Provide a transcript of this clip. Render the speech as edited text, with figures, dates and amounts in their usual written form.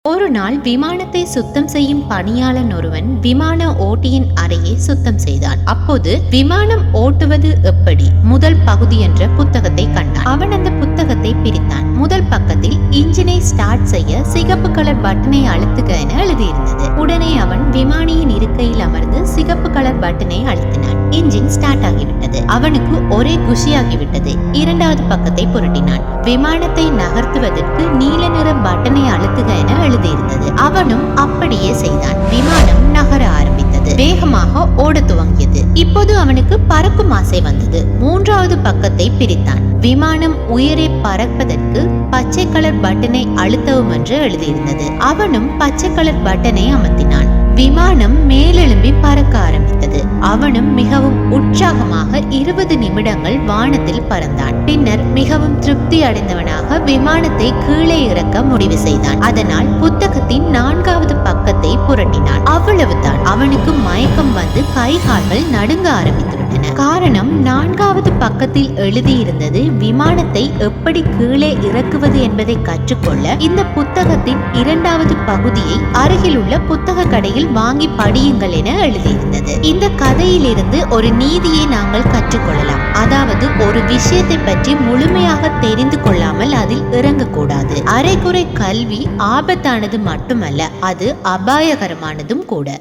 ஒரு நாள் விமானத்தை சுத்தம் செய்யும் பணியாளன் ஒருவன் விமான ஓட்டியின் அறையை சுத்தம் செய்தான். அப்போது விமானம் ஓட்டுவது எப்படி முதல் பகுதி என்ற புத்தகத்தை கண்டான். அவன் அந்த புத்தகத்தை பிரித்தான். முதல் பக்கத்தில் இன்ஜினை ஸ்டார்ட் செய்ய சிகப்பு கலர் பட்டனை அழுத்துக என எழுதியிருந்தது. உடனே அவன் விமானியின் இருக்கையில் அமர்ந்து சிகப்பு கலர் பட்டனை அழுத்தினான். இன்ஜின் ஸ்டார்ட் ஆகிவிட்டது. அவனுக்கு ஒரே குஷியாகிவிட்டது. இரண்டாவது பக்கத்தை புரட்டினான். விமானத்தை நகர்த்துவதற்கு நீல நிற பட்டனை அழுத்துக என எழுதியிருந்தது. அவனும் அப்படியே செய்தான். விமானம் நகர ஆரம்பித்தது. வேகமாக ஓட துவங்கியது. இப்போது அவனுக்கு பறக்கும் ஆசை வந்தது. மூன்றாவது பக்கத்தை பிரித்தான். விமானம் உயரே பறப்பதற்கு பச்சை கலர் பட்டனை அழுத்தவும் என்று எழுதியிருந்தது. அவனும் பச்சை கலர் பட்டனை அமர்த்தினான். விமானம் மேலெழும்பி பறக்க ஆரம்பித்தது. அவனும் மிகவும் உற்சாகமாக 20 நிமிடங்கள் வானத்தில் பறந்தான். பின்னர் மிகவும் திருப்தி அடைந்தவனாக விமானத்தை கீழே இறக்க முடிவு செய்தான். அதனால் புத்தகத்தின் 4வது பக்கத்தை புரட்டினான். அவ்வளவுதான். அவனுக்கு மயக்கம் வந்து கை கால்கள் நடுங்க ஆரம்பித்து விட்டன. காரணம் 4வது பக்கத்தில் எழுதியிருந்தது விமானத்தை எப்படி கீழே இறக்குவது என்பதை கற்றுக்கொள்ள இந்த புத்தகத்தின் 2வது பகுதியை அருகில் உள்ள புத்தக கடையில் வாங்கி படியுங்கள் என எழுதியிருந்தது. இந்த கதையிலிருந்து ஒரு நீதியை நாங்கள் கற்றுக்கொள்ளலாம். அதாவது ஒரு விஷயத்தை பற்றி முழுமையாக தெரிந்து கொள்ளாமல் அதில் இறங்கக்கூடாது. அரைகுறை கல்வி ஆபத்தானது மட்டுமல்ல, அது அபாயகரமானதும் கூட.